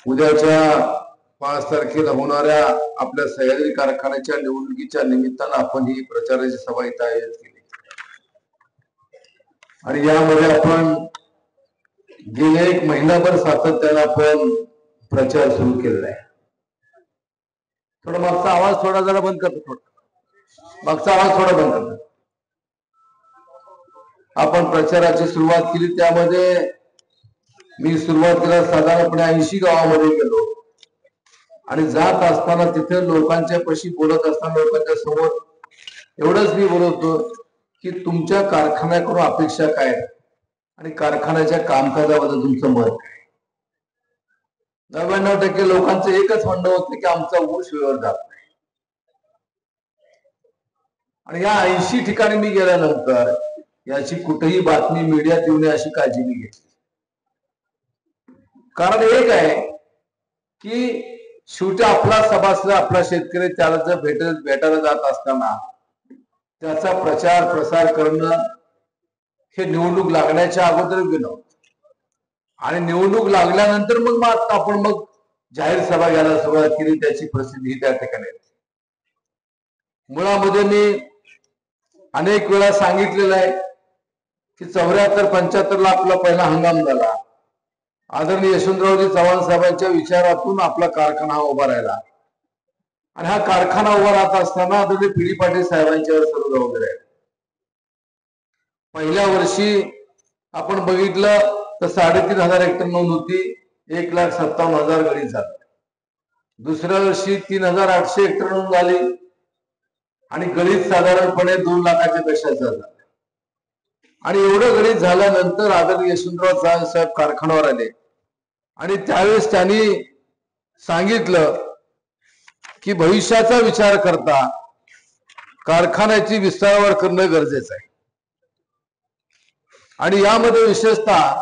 उद्याच्या 5 तारखेला होणाऱ्या आपल्या सह्याद्री कारखान्याच्या निवडणुकीच्या निमित्तानं आपण ही प्रचाराची सभा इथं आयोजित केली आणि यामध्ये आपण गेले 1 महिनाभर सातत्यानं आपण प्रचार सुरू केलेला आहे. थोडा मागचा आवाज थोडा जरा बंद करतो. थोडा मागचा आवाज थोडा बंद करतो. आपण प्रचाराची सुरुवात केली. त्यामध्ये मी सुरुवातीला साधारणपणे 80 गावामध्ये गेलो आणि जात असताना तिथे लोकांच्या पाशी बोलत असताना लोकांच्या समोर एवढंच मी बोलतो की तुमच्या कारखान्याकडून अपेक्षा काय आणि कारखान्याच्या कामकाजाबद्दल तुमचं मत काय. 99% लोकांचं एकच म्हणणं होतं की आमचा ऊस वेळेवर जात नाही. आणि या 80 ठिकाणी मी गेल्यानंतर याची कुठेही बातमी मीडियात येऊ नये अशी काळजी मी घेतली. कारण एक आहे की शेवटी आपला सभासद आपला शेतकरी त्याला जर भेटायला जात असताना त्याचा प्रचार प्रसार करणं हे निवडणूक लागण्याच्या अगोदर गेलो आणि निवडणूक लागल्यानंतर मग आपण जाहीर सभा घ्यायला सुरुवात केली. त्याची प्रसिद्धी त्या ठिकाणी. मुळामध्ये मी अनेक वेळा सांगितलेलं आहे की 74-75 ला आपला पहिला हंगाम झाला. आदरणीय यशवंतरावजी चव्हाण साहेबांच्या विचारातून आपला कारखाना उभा राहिला आणि हा कारखाना उभा राहत असताना आदरणीय पी.डी. पाटील साहेबांच्यावर सर्व जबाबदारी आहे. पहिल्या वर्षी आपण बघितलं तर 3,500 हेक्टर नोंद होती. 1,57,000 गळीत झालं. दुसऱ्या वर्षी 3,800 हेक्टर नोंद झाली आणि गळीत साधारणपणे 2 लाखाच्या पेक्षा झालं. आणि एवढं गणित झाल्यानंतर आदरणीय यशवंतराव चव्हाण साहेब कारखान्यावर आले आणि त्यावेळेस त्यांनी सांगितलं की भविष्याचा विचार करता कारखान्याची विस्तारावर करणं गरजेचं आहे. आणि यामध्ये विशेषतः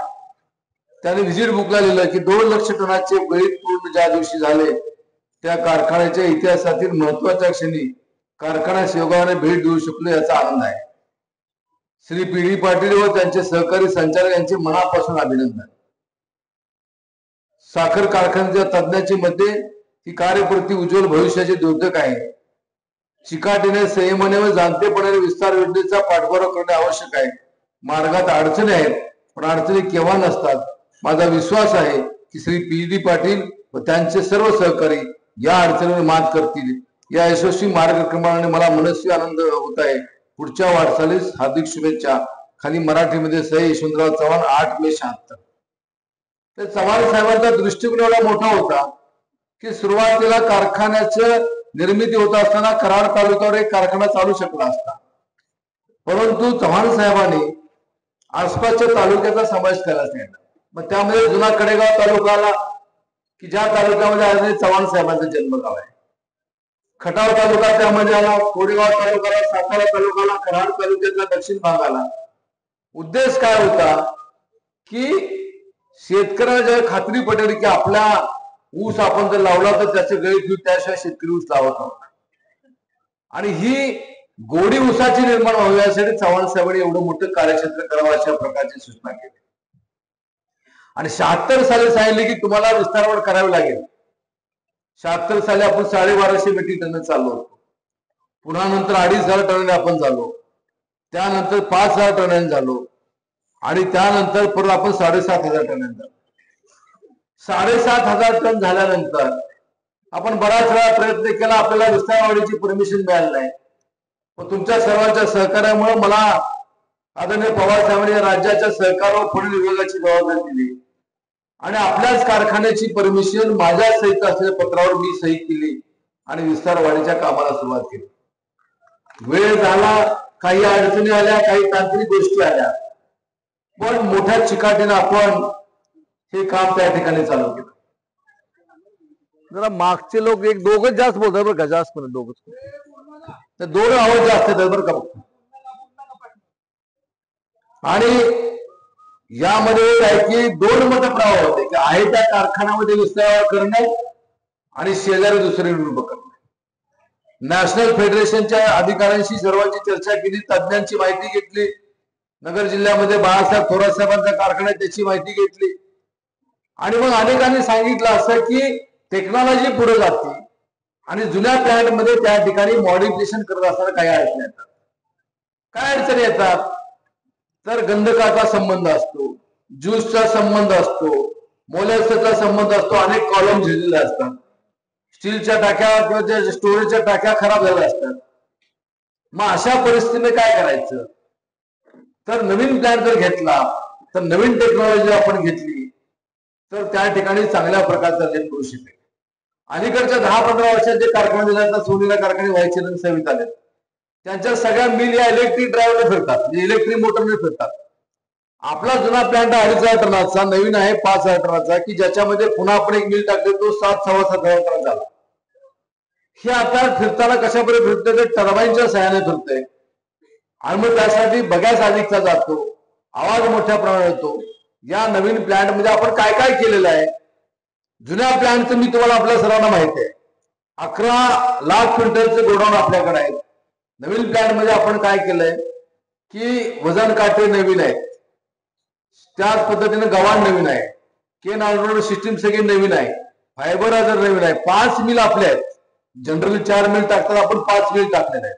त्यांनी व्हिजिट बुकला लिहिलं की 2 लाख टनाचे गळीत पूर्ण ज्या दिवशी झाले त्या कारखान्याच्या इतिहासातील महत्वाच्या क्षणी कारखाना सेवकाने भेट देऊ शकलो याचा आनंद आहे. श्री पी.डी. पाटील व त्यांचे सहकारी संचालक यांचे मनापासून अभिनंदन. साखर कारखान्याच्या तज्ञांची मते ही कार्यप्रती उज्ज्वल भविष्याचे द्योतक आहे. चिकाटीने संयमाने व जाणतेपणाने विस्तार योजनेचा पाठपुरावा करणे आवश्यक आहे. मार्गात अडचणी आहेत पण अडचणी केव्हा नसतात. माझा विश्वास आहे की श्री पी.डी. पाटील व त्यांचे सर्व सहकारी या अडचणीवर मात करतील. या यशस्वी मार्गक्रमणाने मला मनस्वी आनंद होत आहे. पुढच्या वाटचालीस हार्दिक शुभेच्छा. खाली मराठीमध्ये सही यशवंतराव चव्हाण 8 मे 76. तर चव्हाण साहेबांचा दृष्टिकोन एवढा मोठा होता की सुरुवातीला कारखान्याचं निर्मिती होत असताना कराड तालुक्यावर एक कारखाना चालू शकला असता, परंतु चव्हाण साहेबांनी आसपासच्या तालुक्याचा समावेश केलाच नाही. मग त्यामध्ये जुना कडेगाव तालुका आला की ज्या तालुक्यामध्ये आदरणीय चव्हाण साहेबांचा जन्मगाव आहे. खटाव तालुका त्यामध्ये आला, कोडेगाव तालुक्याला, सातारा तालुक्याला, कराड तालुक्याचा दक्षिण भाग आला. उद्देश काय होता की शेतकऱ्याला जेव्हा खात्री पटेल की आपला ऊस आपण जर लावला तर त्याचे गळीत घेऊन त्याशिवाय शेतकरी ऊस लावत नव्हता. आणि ही गोडी ऊसाची निर्माण व्हावी यासाठी चव्हाण साहेबांनी एवढं मोठं कार्यक्षेत्र करावं अशा प्रकारची सूचना केली. आणि 76 साली सांगितले की तुम्हाला विस्तारवाढ करावी लागेल. 76 साली आपण 1250 मेट्रिक टन चाललो होतो. पुन्हा नंतर 2,500 टनाने आपण झालो. त्यानंतर 5,000 टनाने झालो आणि त्यानंतर परत आपण 7,500 टनाने झालो. 7,500 टन झाल्यानंतर आपण बराच वेळा प्रयत्न केला. आपल्याला विस्तारवाढीची परमिशन मिळाली नाही. पण तुमच्या सर्वांच्या सहकार्यामुळे मला आदरणीय पवार साहेबांनी राज्याच्या सहकार व पुढील विभागाची जबाबदारी दिली आणि आपल्याच कारखान्याची परमिशन माझ्या सहित असलेल्या पत्रावर मी सही केली आणि विस्तार वाढीच्या कामाला सुरुवात केली. वेळ झाला, काही अडचणी आल्या, काही तांत्रिक गोष्टी आल्या, पण मोठ्या चिकाटीने आपण हे काम त्या ठिकाणी चालू केलं. जरा मागचे लोक एक दोघच जास्त बोलतात बरं का, जास्त पण दोघच, तर 2 आवाज जास्त आहेत बरं का. आणि यामध्ये आहे की 2 मतप्रवाह होते की आहे त्या कारखान्यामध्ये विस्तार करणे आणि शेजारी दुसरे उभं करणे. नॅशनल फेडरेशनच्या अधिकाऱ्यांशी सर्वांची चर्चा केली, तज्ञांची माहिती घेतली. नगर जिल्ह्यामध्ये बाळासाहेब थोरात साहेबांचा कारखाना त्याची माहिती घेतली आणि मग अनेकांनी सांगितलं असं की टेक्नॉलॉजी पुढे जाते आणि जुन्या प्लॅन्ट मध्ये त्या ठिकाणी मॉडिफिकेशन करत असताना काही अडचणी येतात. काय अडचणी येतात? तर गंधकाचा संबंध असतो, ज्यूसचा संबंध असतो, मोलॅसेसचा संबंध असतो, अनेक कॉलम झिजलेले असतात, स्टीलच्या टाक्या किंवा स्टोरेजच्या टाक्या खराब झाल्या असतात. मग अशा परिस्थितीने काय करायचं? तर नवीन प्लॅन जर घेतला, तर नवीन टेक्नॉलॉजी आपण घेतली तर त्या ठिकाणी चांगल्या प्रकारचा रेट करू शकेल. अलीकडच्या 10-15 वर्षात जे कारखाने झाले, सोनीला कारखाने व्हायचे सेवित आले, त्यांच्या सगळ्या मिल या इलेक्ट्रिक ड्राईव्हने फिरतात, इलेक्ट्रिक मोटरने फिरतात. आपला जुना प्लॅन्ट 2.5 टनाचा, नवीन आहे 5 टनाचा, की ज्याच्यामध्ये पुन्हा आपण एक मिल टाकले तो 7-7.25 टन झाला. हे आता फिरताना कशापर्यंत फिरतंय? तर टर्बाईनच्या सहाय्याने फिरतंय आणि मग त्यासाठी बघायच अधिकचा जातो, आवाज मोठ्या प्रमाणात येतो. या नवीन प्लॅन्ट मध्ये आपण काय काय केलेलं आहे? जुन्या प्लॅन्टचं मी तुम्हाला आपल्या सर्वांना माहिती आहे, 11 लाख क्विंटलचे गोडाऊन आपल्याकडे आहेत. नवीन प्लॅन्ट मध्ये आपण काय केलंय की वजन काटे नवीन आहेत, त्याच पद्धतीने गव्हाण नवीन आहे, केन ऑर्डर सिस्टीम सगळी नवीन आहे, फायबर आजार नवीन आहे, 5 मिल आपले आहेत. जनरली 4 मिल टाकतात, आपण 5 मिल टाकलेले आहेत.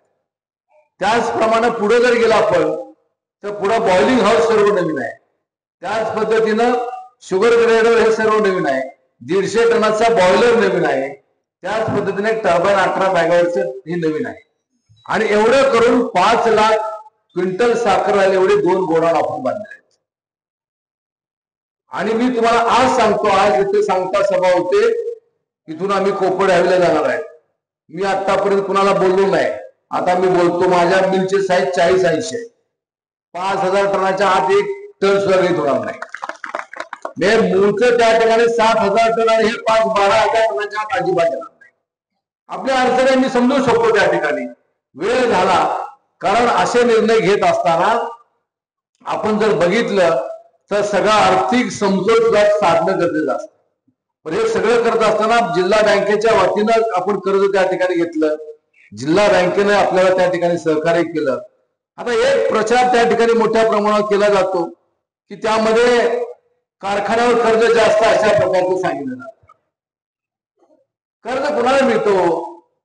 त्याचप्रमाणे पुढे जर गेला आपण तर पुढे बॉइलिंग हाऊस सर्व नवीन आहे. त्याच पद्धतीनं शुगर ग्रेडर हे सर्व नवीन आहे. 150 टनाचा बॉयलर नवीन आहे. त्याच पद्धतीने टर्बाईन 18 मेगावॉटचे हे नवीन आहे. आणि एवढं करून 5 लाख क्विंटल साखर आले एवढे 2 गोडाऊन आपण बांधले आहेत. आणि मी तुम्हाला आज सांगतो, आज इथे सांगता सभा होते, इथून आम्ही कोपड हॅव्हीला जाणार आहे. मी आतापर्यंत कुणाला बोललो नाही, आता मी बोलतो. माझ्या मिलचे साईज 40-80 आहे. 5,000 टनाच्या आत 1 टन सुद्धा घेत होणार नाही. मूळचं त्या ठिकाणी 7,000 टन आणि हे 5-12,000 टनाच्या आत अजिबात येणार नाही. आपल्या अडचणी मी समजू शकतो त्या ठिकाणी, वेळ झाला. कारण असे निर्णय घेत असताना आपण जर बघितलं तर सगळा आर्थिक समतोल साधणं गरजेचं असतं. पण हे सगळं करत असताना जिल्हा बँकेच्या वतीनं आपण कर्ज त्या ठिकाणी घेतलं, जिल्हा बँकेने आपल्याला त्या ठिकाणी सहकार्य केलं. आता एक प्रचार त्या ठिकाणी मोठ्या प्रमाणावर केला जातो की त्यामध्ये कारखान्यावर कर्ज जास्त अशा प्रकारचं सांगितलं जातं. कर्ज कुणाला मिळतो?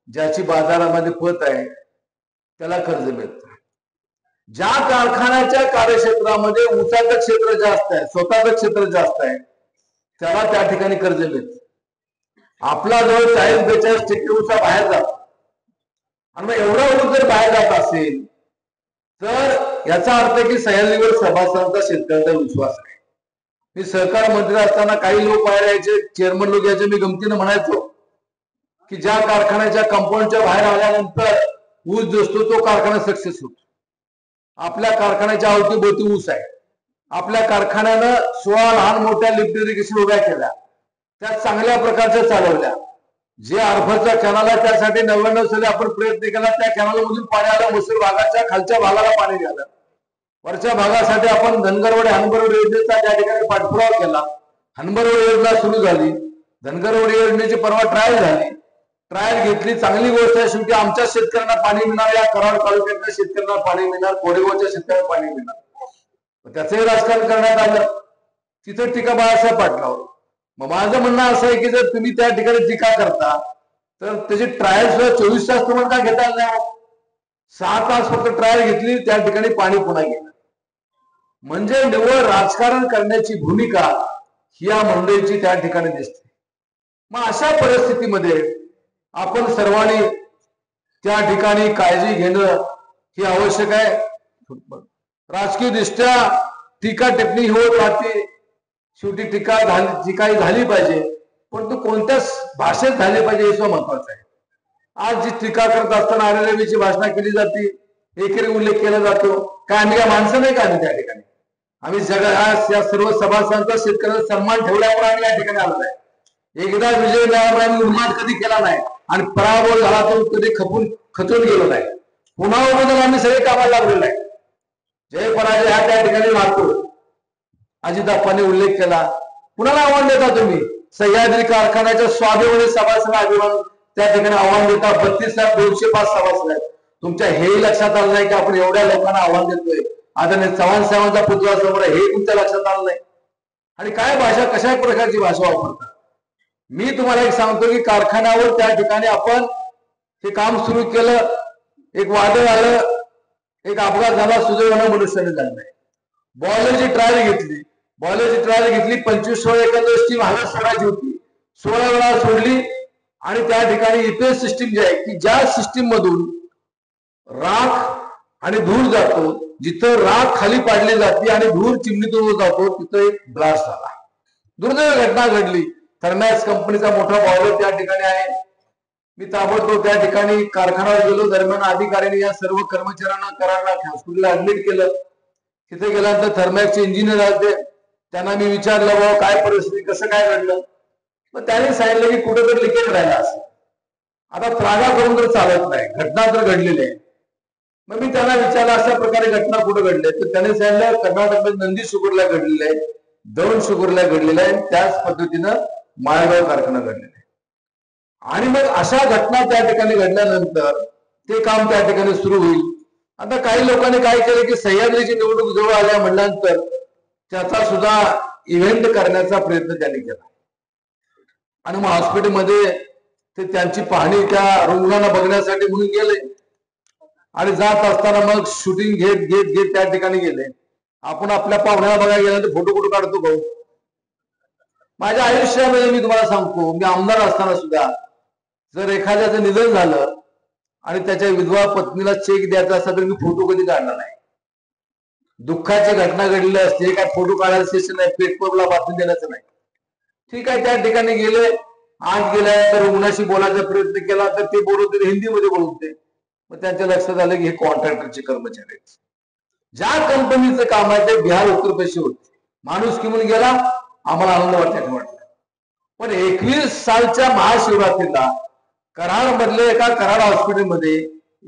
ज्याची बाजारामध्ये पत आहे त्याला कर्ज मिळतं. ज्या कारखान्याच्या कार्यक्षेत्रामध्ये ऊसाचं क्षेत्र जास्त आहे, स्वतःचं क्षेत्र जास्त आहे, त्याला त्या ठिकाणी कर्ज मिळतं. आपला जवळ 40-42% ऊसा बाहेर जातो. आणि मग एवढा ऊस जर बाहेर जात असेल तर याचा अर्थ की सह्याद्रीवर सभासदांचा शेतकऱ्यांचा विश्वास आहे. मी सहकार मंत्री असताना काही लोक बाहेर यायचे, चेअरमन लोक यायचे, मी गमतीनं म्हणायचो की ज्या कारखान्याच्या कंपाऊंडच्या बाहेर आल्यानंतर ऊस जो असतो तो कारखाना सक्सेस होतो. आपल्या कारखान्याच्या अवतीभोवती ऊस आहे. आपल्या कारखान्यानं 16 लहान मोठ्या लिफ्ट इरिगेशन उभ्या केल्या, त्या चांगल्या प्रकारच्या चालवल्या. जे आरफरचा कॅनल आहे त्यासाठी 99 साली आपण प्रयत्न केला, त्या कॅनल मधून पाणी आलं, मसूर भागाच्या खालच्या भागाला पाणी गेलं. वरच्या भागासाठी आपण धनगरवाडी हनबरवाडी योजनेचा त्या ठिकाणी पाठपुरावा केला. हनबरवाडी योजना सुरू झाली, धनगरवाडी योजनेची परवा ट्रायल झाली. ट्रायल घेतली, चांगली गोष्ट आहे. शेवटी आमच्या शेतकऱ्यांना पाणी मिळणार, या कराड तालुक्यातल्या शेतकऱ्यांना पाणी मिळणार, कोरेगावच्या शेतकऱ्यांना पाणी मिळणार. त्याचंही राजकारण करण्यात आलं. तिथं टीका बाळासाहेब पाटलावर. मग माझं म्हणणं असं आहे की जर तुम्ही त्या ठिकाणी टीका करता तर त्याची ट्रायल सुद्धा 24 तास तुम्हाला का घेता आलं नाही? 6 तास फक्त ट्रायल घेतली, त्या ठिकाणी पाणी पुन्हा गेलं. म्हणजे निव्वळ राजकारण करण्याची भूमिका ही या मंडळीची त्या ठिकाणी दिसते. मग अशा परिस्थितीमध्ये आपण सर्वांनी त्या ठिकाणी काळजी घेणं हे आवश्यक आहे. राजकीय दृष्ट्या टीका टिप्पणी होत राहते, शेवटी टीका जी काही झाली पाहिजे, परंतु कोणत्या भाषेत झाली पाहिजे हे सुद्धा महत्वाचं आहे. आज जी टीका करत असताना आरएलएबीची भाषणा केली जाते, एकेरी उल्लेख केला जातो. काय आम्ही काय माणसं नाही का? आम्ही त्या ठिकाणी आम्ही या सर्व सभासदांचा शेतकऱ्यांचा सन्मान ठेवल्यामुळे आम्ही या ठिकाणी आलो आहे. एकदा विजय मिळाल्यामुळे आम्ही उन्माद कधी केला नाही आणि पराभव झाला तो कधी खचून गेलो नाही. पुन्हा बद्दल आम्ही सगळे कामाला लागलेलो आहे. जय पराजय हा त्या ठिकाणी मारतो. अजिताप्पांनी उल्लेख केला. कुणाला आव्हान देता तुम्ही? सह्याद्री कारखान्याच्या स्वाभिमानी सभासद अभिमान त्या ठिकाणी आव्हान देता. 32,205 सभासद आहेत. तुमच्या हे लक्षात आलं नाही की आपण एवढ्या लोकांना आव्हान देतोय. आदरणीय चव्हाण साहेबांचा पुतळा समोर हे तुमच्या लक्षात आलं नाही. आणि काय भाषा, कशा प्रकारची भाषा वापरतात. मी तुम्हाला एक सांगतो की कारखान्यावर त्या ठिकाणी आपण हे काम सुरू केलं, एक वादळ आलं, एक अपघात झाला, सुदैवानं मनुष्याने झाला नाही. बॉयलरची ट्रायल घेतली, 25 वेळा एखाद्या स्टीम हवेत सोडायची होती, 16 वेळा सोडली. आणि त्या ठिकाणी ईपीएस सिस्टीम जी आहे की ज्या सिस्टीम मधून राख आणि धूर जातो, जिथं राख खाली पाडली जाते आणि धूर चिमणीतून जातो, तिथं एक ब्लास्ट झाला. दुर्दैव घटना घडली. थर्मॅक्स कंपनीचा मोठा बॉयलर त्या ठिकाणी आहे. मी ताबडतोब त्या ठिकाणी कारखान्यावर गेलो. दरम्यान अधिकाऱ्यांनी या सर्व कर्मचाऱ्यांना कराडला हॉस्पिटलला ऍडमिट केलं. तिथे गेल्यानंतर थर्मॅक्सचे इंजिनियर आले, त्यांना मी विचारलं बाबा काय परिस्थिती, कसं काय घडलं. मग त्यांनी सांगितलं की कुठेतरी लिकेज राहिला असं. आता त्रागा करून तर चालत नाही, घटना तर घडलेली आहे. मग मी त्यांना विचारलं अशा प्रकारे घटना कुठे घडली, तर त्यांनी सांगितलं कर्नाटकमध्ये नंदी शुगरला घडलेलं आहे, दौंड शुगरला घडलेलं आहे, त्याच पद्धतीनं माळेगाव कारखाना घडलेला आहे. आणि मग अशा घटना त्या ठिकाणी घडल्यानंतर ते काम त्या ठिकाणी सुरू होईल. आता काही लोकांनी काय केलं की सह्याद्रीची निवडणूक जवळ आल्या म्हटल्यानंतर त्याचा सुद्धा इव्हेंट करण्याचा प्रयत्न त्यांनी केला. आणि मग हॉस्पिटलमध्ये ते त्यांची पाहणी त्या रुग्णांना बघण्यासाठी म्हणून गेले. आणि जात असताना मग शूटिंग घेत घेत घेत त्या ठिकाणी गेले. आपण आपल्या पाहुण्याला बघायला गेल्यानंतर फोटो कुठं काढतो भाऊ. माझ्या आयुष्यामध्ये मी तुम्हाला सांगतो, मी आमदार असताना सुद्धा जर एखाद्याचं निधन झालं आणि त्याच्या विधवा पत्नीला चेक द्यायचा असता तर मी फोटो कधी काढला नाही. दुःखाची घटना घडलेली असते, काय फोटो काढायचं सेशन नाही, पेपरला बातमी देण्याचं नाही. ठीक आहे, त्या ठिकाणी गेले. आत गेल्यानंतर रुग्णाशी बोलायचा प्रयत्न केला तर ते बोलत होते, हिंदीमध्ये बोलत होते. मग त्यांच्या लक्षात आलं की हे कॉन्ट्रॅक्टरचे कर्मचारी आहेत. ज्या कंपनीचं काम आहे ते बिहार उत्तर प्रदेश होते. माणूस किमून गेला, आम्हाला आनंद वाटायला वाटला. पण 21 सालच्या महाशिवरात्रीला कराड मधले एका कराड हॉस्पिटलमध्ये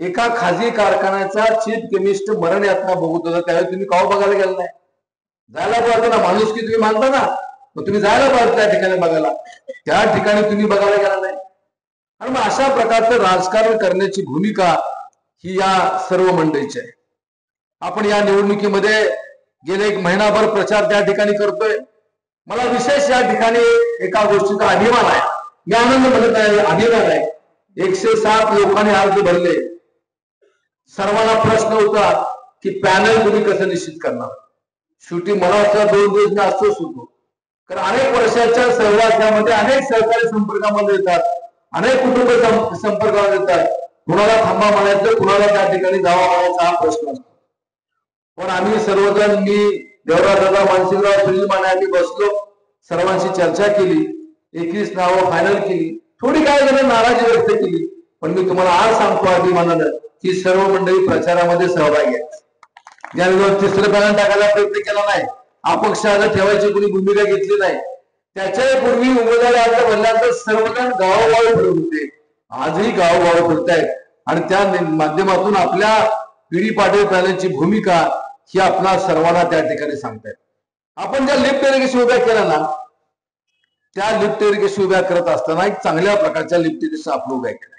एका खाजगी कारखान्याचा चीफ केमिस्ट मरण यातना बघत होता. त्यावेळी तुम्ही काव बघायला गेला नाही? जायला पाहिजे ना, माणूस की तुम्ही मानता ना, मग तुम्ही जायला पाहिजे त्या ठिकाणी बघायला. त्या ठिकाणी तुम्ही बघायला गेला नाही. आणि मग अशा प्रकारचं राजकारण करण्याची भूमिका ही या सर्व मंडळीची आहे. आपण या निवडणुकीमध्ये गेले 1 महिनाभर प्रचार त्या ठिकाणी करतोय. मला विशेष या ठिकाणी एका गोष्टीचा अभिमान आहे. मी आनंद म्हणत आहे, अभिमान आहे. 107 लोकांनी अर्ज भरले. सर्वांना प्रश्न होता की पॅनल तुम्ही कसं निश्चित करणार. शेवटी मला सुद्धा 2 दिवस मी असतोच होतो, कारण अनेक वर्षाच्या सहवासामध्ये अनेक सहकारी संपर्कामध्ये येतात, अनेक कुटुंब संपर्कामध्ये येतात. कुणाला थांबा म्हणायचं, कुणाला त्या ठिकाणी जावा म्हणायचा हा प्रश्न असतो. पण आम्ही सर्वजण, मी देवराज दादा, मानसिंगराव, सुनील माने, आम्ही बसलो, सर्वांशी चर्चा केली, 21 नावं फायनल केली. थोडी काय जण नाराजी व्यक्त केली, पण मी तुम्हाला आज सांगतो अभिमानानं की सर्व मंडळी प्रचारामध्ये सहभागी आहेत. ज्यावेळेस तिसरं पॅनल टाकायला प्रयत्न केला नाही, अपक्ष अर्ज ठेवायची कोणी भूमिका घेतली नाही. त्याच्या पूर्वी उमेदवारी अर्ज भरल्यानंतर सर्वजण गावोगावी फिरत होते. आजही गावोगावी फिरतायत आणि त्या माध्यमातून आपल्या पिढी पाटील पॅनलची भूमिका ही आपला सर्वांना त्या ठिकाणी सांगतायत. आपण ज्या लिफ्ट इरिगेशन उभ्या केल्या ना, त्या लिफ्ट इरिगेशन उभ्या करत असताना एक चांगल्या प्रकारच्या लिफ्ट इरिगेशन आपण उभ्या केल्या.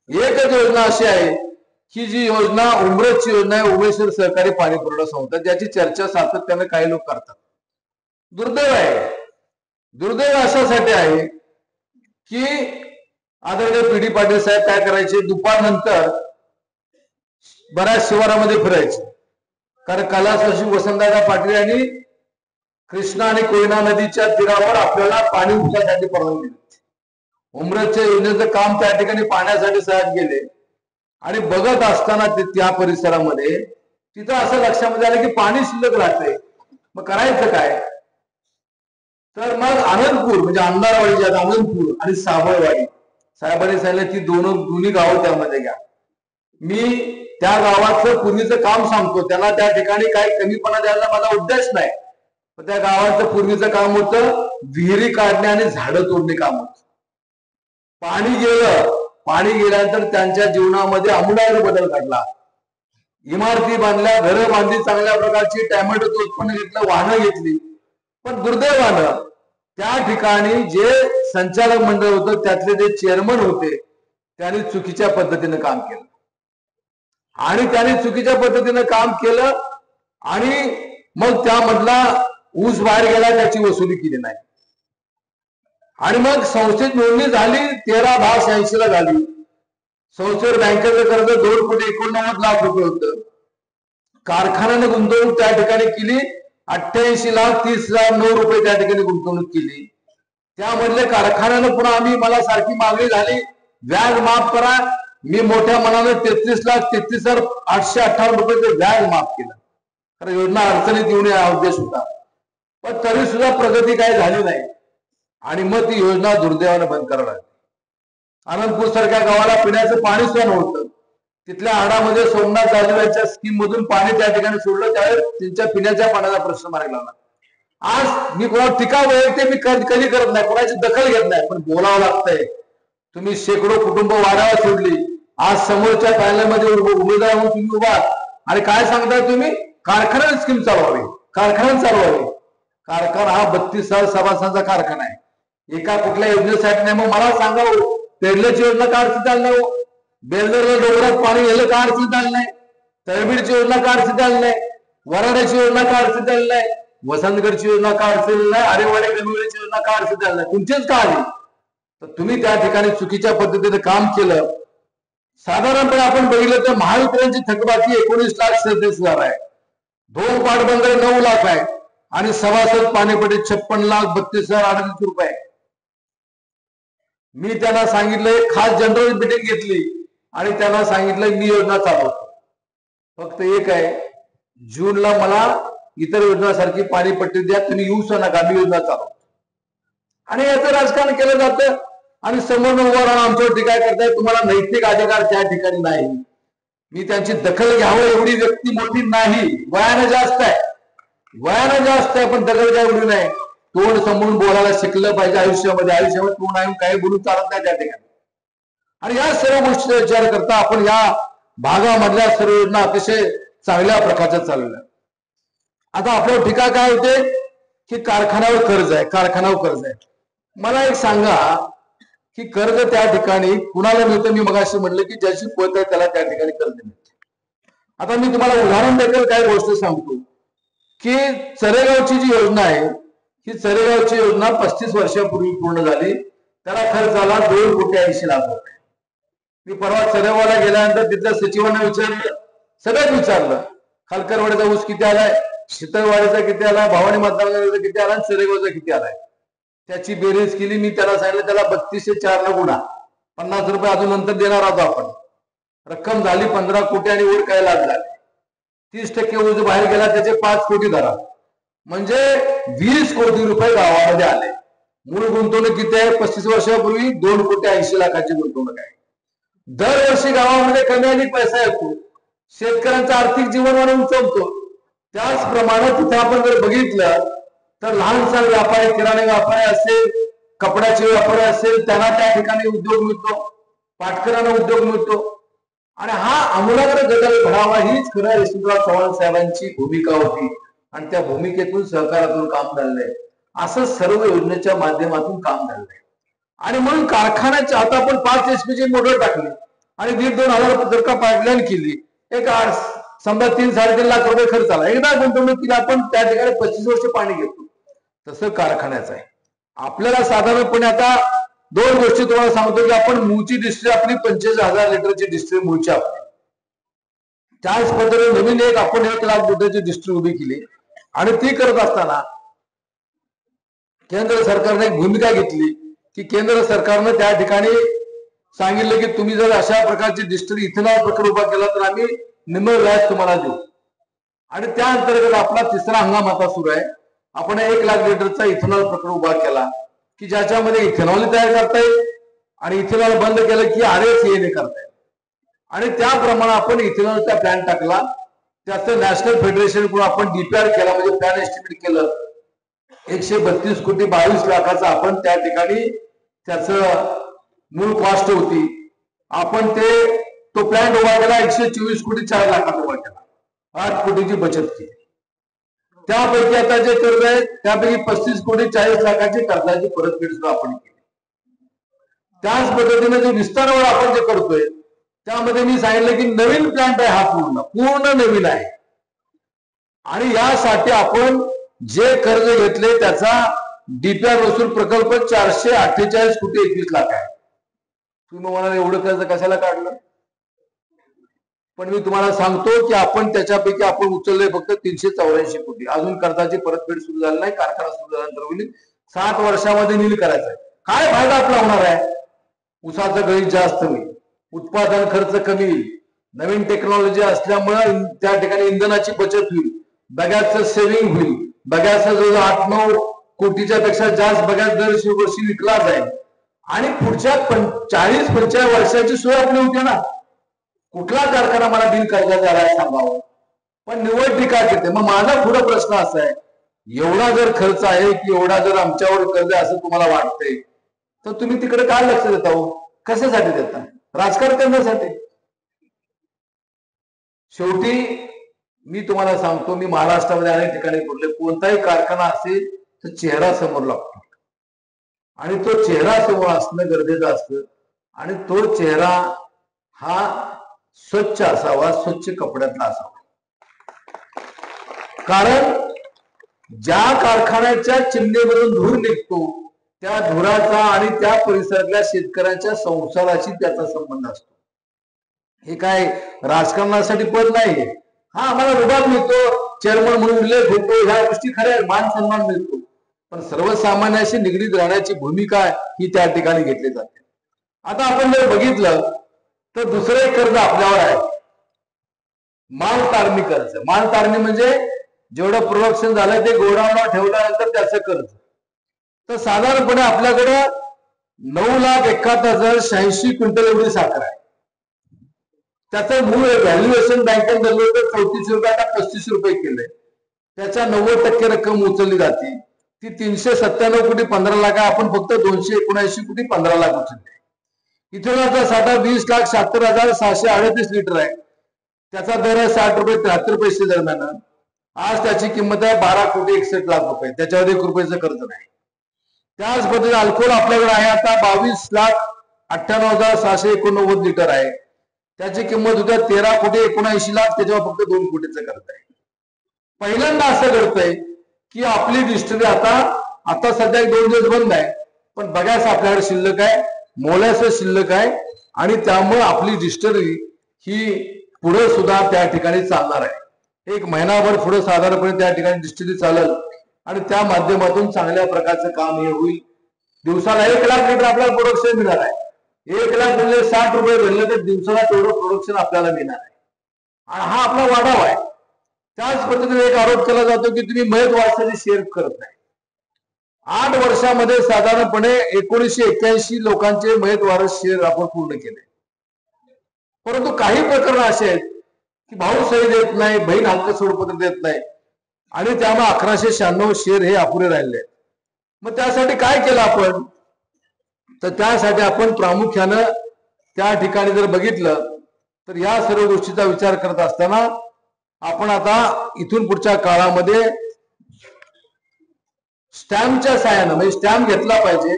एकच योजना अशी आहे ही जी योजना उमरतची योजना आहे, उमेश्वर सहकारी पाणी पुरवठा संस्था, ज्याची चर्चा सातत्याने काही लोक करतात. दुर्दैव आहे, दुर्दैव अशासाठी आहे की आदरणीय पीडी पाटील साहेब काय करायचे, दुपारनंतर बऱ्याच शिवारामध्ये फिरायचे. कारण कैलासवासी वसंतदादा पाटील यांनी कृष्णा आणि कोयना नदीच्या तीरावर आपल्याला पाणी उपसासाठी परवानगी दिली. उमरतच्या योजनेचं काम त्या ठिकाणी पाण्यासाठी सहज गेले आणि बघत असताना त्या परिसरामध्ये तिथं असं लक्षामध्ये आलं की पाणी शिल्लक राहते. मग करायचं काय, तर मग आनंदपूर म्हणजे अंधारवाडी, ज्यात आनंदपूर आणि साबळवाडी, साहेबांनी सांगितलं की दोन्ही गावं त्यामध्ये घ्या. मी त्या गावाचं पूर्वीचं काम सांगतो, त्यांना त्या ठिकाणी काही कमीपणा द्यायला माझा उद्देश नाही. पण त्या गावाचं पूर्वीचं काम होतं विहिरी काढणे आणि झाडं तोडणे काम होतं. पाणी गेलं, पाणी गेल्यानंतर त्यांच्या जीवनामध्ये आमूलाग्र बदल घडला. इमारती बांधल्या, घरं बांधली, चांगल्या प्रकारची टॅमॅटोचं उत्पन्न घेतलं, वाहनं घेतली. पण दुर्दैवानं त्या ठिकाणी जे संचालक मंडळ होतं, त्यातले जे चेअरमन होते, त्यांनी चुकीच्या पद्धतीनं काम केलं. आणि त्यांनी चुकीच्या पद्धतीनं काम केलं आणि मग त्यामधला ऊस बाहेर गेला त्याची वसुली केली नाही. आणि मग संस्थेत नोंदणी झाली 13/10/86 ला झाली. संस्थेवर बँकेचं कर्ज 2,89,00,000 होतं. कारखान्याने गुंतवणूक त्या ठिकाणी केली 88,30,09 त्या ठिकाणी गुंतवणूक केली. त्यामधले कारखान्यानं पुन्हा मला सारखी मागणी झाली व्याज माफ करा. मी मोठ्या मनाने 33,33,858 व्याज माफ केलं. कारण योजना अडचणीत येऊन हा उद्देश होता. पण तरी सुद्धा प्रगती काही झाली नाही आणि मग ती योजना दुर्दैवाने बंद करावी लागली. आनंदपूर सारख्या गावाला पिण्याचं पाणी सुद्धा नव्हतं. तिथल्या आडामध्ये सोमनाथ जाधव स्कीम मधून पाणी त्या ठिकाणी सोडलं. त्यावेळेस त्यांच्या पिण्याच्या पाण्याचा प्रश्न मार्गी लागला. आज मी कोणावर टीका वैयक्तिक मी कधी करत नाही, कोणाची दखल घेत नाही, पण बोलावं लागतंय. तुम्ही शेकडो कुटुंब वाड्यावर सोडली. आज समोरच्या पॅनलमध्ये उमेदवार म्हणून तुम्ही उभा आणि काय सांगताय तुम्ही कारखान्यात स्कीम चालवावी, कारखान्यात चालवावी. कारखाना हा 32,000 सभासदांचा कारखाना आहे. एका कुठल्या योजनेसाठी नाही. मग मला सांगावं पेरल्याची योजना का अडचणीत आली नाही? बेलदरला डोंगरात पाणी गेलं का अडचणीत आलं नाही? तळबीडची योजना का अडचणीत आली नाही? वराड्याची योजना का अडचणीत आली नाही? वसंतगडची योजना का अडचणी नाही? आरेवाडे कमिटीची योजना का अडचणीत आली नाही? तुमचीच का आली? तर तुम्ही त्या ठिकाणी चुकीच्या पद्धतीने काम केलं. साधारणपणे आपण बघितलं तर महावितरणची थकबाकी 19,37,000 आहे. 2 पाटबंधारे 9 लाख आहे आणि सभासद पाणीपट्टी 56,32,038 मी त्यांना सांगितलंय खास जनरल मीटिंग घेतली आणि त्यांना सांगितलं मी योजना चालवतो. फक्त एक आहे जूनला मला इतर योजनासारखी पाणीपट्टी द्या, तुम्ही येऊच नका, मी योजना चालवतो. आणि याचं राजकारण केलं जातं आणि समोर उभं राहून आमच्यावर टीका करताय. तुम्हाला नैतिक अधिकार त्या ठिकाणी नाही. मी त्यांची दखल घ्यावं एवढी व्यक्ती मोठी नाही. वयानं जास्त आहे, वयानं जास्त आहे, पण दखल घ्या एवढी नाही. तोंड समोरून बोलायला शिकलं पाहिजे आयुष्यामध्ये तोंड आहे काही बोलून चालत नाही त्या ठिकाणी. आणि या सर्व गोष्टीचा विचार करता आपण या भागामधल्या सर्व योजना अतिशय चांगल्या प्रकारच्या चालवल्या. आता आपल्यावर टीका काय होते की कारखान्यावर कर्ज आहे, कारखान्यावर कर्ज आहे. मला एक सांगा की कर्ज त्या ठिकाणी कुणाला मिळतं? मी मगाशी म्हटलं की ज्याची पत आहे त्याला त्या ठिकाणी कर्ज मिळतं. आता मी तुम्हाला उदाहरण देखील काही गोष्ट सांगतो की चरेगावची जी योजना आहे ही चरेगावची योजना 35 वर्षापूर्वी पूर्ण झाली. त्याला खर्च आला 2,80,00,000 मी परवा चरेगावला गेल्यानंतर तिथल्या सचिवांना विचारलं, सगळ्यात विचारलं खालकरवाडीचा ऊस किती आलाय, शीतळवाडीचा किती आलाय, भवानी मतदारसंघाचा किती आलाय, चरेगावचा किती आलाय. त्याची बेरीज केली. मी त्याला सांगितलं त्याला 3204 गुणा 50 रुपये अजून नंतर देणार आहोत आपण. रक्कम झाली 15 कोटी आणि वर काय लाभ झाले. 30% ऊस बाहेर गेला त्याचे 5 कोटी धरा, म्हणजे 20 कोटी रुपये गावामध्ये आले. मूळ गुंतवणूक किती आहे? 35 वर्षापूर्वी 2,80,00,000 गुंतवणूक आहे. दरवर्षी गावामध्ये कमी अधिक पैसा येतो. शेतकऱ्यांचं आर्थिक जीवनमान उंचवतो. त्याचप्रमाणे तिथे आपण जर बघितलं तर लहान सहान व्यापारी, किराणा व्यापारी असेल, कपड्याचे व्यापारी असेल, त्यांना त्या ठिकाणी उद्योग मिळतो, पाटकरांना उद्योग मिळतो. आणि हा आमूलाग्र बदल घडावा हीच खरं यशवंतराव चव्हाण साहेबांची भूमिका होती आणि त्या भूमिकेतून सहकारातून काम झालंय. असं सर्व योजनेच्या माध्यमातून काम झालंय. आणि म्हणून कारखान्याच्या आता आपण 5 HP ची मोटर टाकली आणि 1,500-2,000 जर का पाईपलाईन केली, एक समजा 3-3.5 लाख रुपये खर्च आला. एकदा गुंतवणूक केली आपण त्या ठिकाणी 25 वर्ष पाणी घेतो. तसं कारखान्याचं आहे. आपल्याला साधारणपणे आता 2 गोष्टी तुम्हाला सांगतो की आपण मूळची डिस्ट्री आपली 25,000 लिटरची डिस्ट्री मूळची आपली. त्याच पद्धतीने नवीन एक आपण 1 लाख लिटरची डिस्ट्री उभी केली आणि ती करत असताना केंद्र सरकारने एक भूमिका घेतली की केंद्र सरकारनं त्या ठिकाणी सांगितलं की तुम्ही जर अशा प्रकारची डिस्ट्री इथेनॉल प्रकल्प उभा केला तर आम्ही निम्म व्याज तुम्हाला देऊ. आणि त्या अंतर्गत आपला 3रा हंगाम आता सुरू आहे. आपण 1 लाख लिटरचा इथेनॉल प्रकल्प उभा केला की ज्याच्यामध्ये इथेनॉल तयार करता येईल आणि इथेनॉल बंद केलं की RSA करता येईल. आणि त्याप्रमाणे आपण इथेनॉलचा प्लॅन टाकला. त्याचं नॅशनल फेडरेशन कडून आपण DPR केला, म्हणजे प्लॅन एस्टिमेट केलं. 132 कोटी 22 लाखाचा आपण त्या ठिकाणी त्याचं मूळ कॉस्ट होती. आपण तो प्लॅन उभा केला 124 कोटी 4 लाखात उभा केला. 8 कोटीची बचत केली. त्यापैकी आता जे कर्ज आहे त्यापैकी 35 कोटी 40 लाखाची कर्जाची परतफेड सुद्धा आपण केली. त्याच पद्धतीने जे विस्तारावर आपण जे करतोय त्यामध्ये मी सांगितलं की नवीन प्लांट आहे, हा पूर्ण नवीन आहे. आणि यासाठी आपण जे कर्ज घेतले त्याचा डीपीआर वसूल प्रकल्प 448,21,00,000 आहे. तुम्ही म्हणाल एवढं कर्ज कशाला काढलं, पण मी तुम्हाला सांगतो की आपण त्याच्यापैकी आपण उचलले फक्त 384 कोटी. अजून कर्जाची परतफेड सुरू झाली नाही, कारखाना सुरू झाल्यानंतर होईल. 7 वर्षामध्ये नील करायचं आहे. काय फायदा आपला होणार आहे? ऊसाचं गणित जास्त होईल, उत्पादन खर्च कमी होईल, नवीन टेक्नॉलॉजी असल्यामुळे त्या ठिकाणी इंधनाची बचत होईल, बगॅसचं सेव्हिंग होईल, बगॅसचा जो 8-9 कोटीच्या पेक्षा जास्त बगॅस दरवर्षी विकला जाईल आणि पुढच्या 40-45 वर्षाची सोय आपली होती ना. कुठला कारखाना मला बिन कर्जा झालाय सांगावं, पण निवड टीका करते. मग माझा पुढे प्रश्न असा आहे, एवढा जर खर्च आहे की एवढा जर आमच्यावर कर्ज असं तुम्हाला वाटतंय तर तुम्ही तिकडे काय लक्ष देता हो? कशासाठी देता? राजकारण करण्यासाठी. शेवटी मी तुम्हाला सांगतो, मी महाराष्ट्रामध्ये अनेक ठिकाणी बोलले, कोणताही कारखाना असेल तर चेहरा समोर लागतो आणि तो चेहरा समोर असणं गरजेचं असतं आणि तो चेहरा हा स्वच्छ असावा, स्वच्छ कपड्यातला असावा. कारण ज्या कारखान्याच्या चिमणीमधून धूर निघतो त्या धुराचा आणि त्या परिसरातल्या शेतकऱ्यांच्या संसाराशी त्याचा संबंध असतो. हे काय राजकारणासाठी पद नाही. हा, आम्हाला रुबाब मिळतो, चेअरमन म्हणून उल्लेख होतो, ह्या गोष्टी खऱ्या, मान सन्मान मिळतो, पण सर्वसामान्याशी निगडीत राहण्याची भूमिका ही त्या ठिकाणी घेतली जाते. आता आपण जर बघितलं तर दुसरं एक कर्ज आपल्यावर आहे, माल तारणी कर्ज. माल तारणी म्हणजे जेवढं प्रोडक्शन झालंय ते गोडाऊनला ठेवल्यानंतर त्याचं कर्ज. तर साधारणपणे आपल्याकडे 9,71,086 क्विंटल एवढी साखर आहे. त्याचं मूळ व्हॅल्युएशन बँकेत धरलं तर 34 रुपये, आता 35 रुपये केलंय. त्याच्या 90% रक्कम उचलली जाते, ती 397 कोटी 15 लाख आहे. आपण फक्त 279 कोटी 15 लाख उचलले. इथेनॉलचा साठा 20,76,638 लिटर आहे. त्याचा दर आहे 60 रुपये 73 पैसे दरम्यान. आज त्याची किंमत आहे 12 कोटी 61 लाख रुपये. त्याच्यावर 1 रुपयाचं कर्ज नाही. त्याच पद्धतीने अल्कोहोल आपल्याकडे आहे आता 22,98,689 लिटर आहे. त्याची किंमत होत्या 13 कोटी 79 लाख, त्याच्यावर फक्त 2 कोटीचं कर्ज आहे. पहिल्यांदा असं घडतंय की आपली डिस्टरी आता सध्या 2 दिवस बंद आहे, पण बगॅस आपल्याकडे शिल्लक आहे, मोलॅसेस शिल्लक आहे आणि त्यामुळे आपली डिस्टरी ही पुढे सुद्धा त्या ठिकाणी चालणार आहे. 1 महिनाभर पुढे साधारणपणे त्या ठिकाणी डिस्टरी चालेल आणि त्या माध्यमातून चांगल्या प्रकारचं काम हे होईल. दिवसाला 1 लाख लिटर आपल्याला प्रोडक्शन मिळणार आहे. 1 लाख म्हणजे 60 रुपये भरले तर दिवसाला तेवढं प्रोडक्शन आपल्याला मिळणार आहे आणि हा आपला वाढाव आहे. त्याच पद्धतीने एक आरोप केला जातो की तुम्ही मयत वारसाची शेअर करत नाही. 8 वर्षामध्ये साधारणपणे 1981 लोकांचे मयत वारस शेअर आपण पूर्ण केले. परंतु काही प्रकरण असे आहेत की भाऊ सही देत नाही, बहीण हक्क सोडपत्र देत नाही आणि त्यामुळे 1196 शेअर हे अपुरे राहिले. मग त्यासाठी काय केलं आपण? तर त्यासाठी आपण प्रामुख्यानं त्या ठिकाणी जर बघितलं तर या सर्व गोष्टीचा विचार करत असताना आपण आता इथून पुढच्या काळामध्ये स्टॅम्पच्या सहाय्यानं, म्हणजे स्टॅम्प घेतला पाहिजे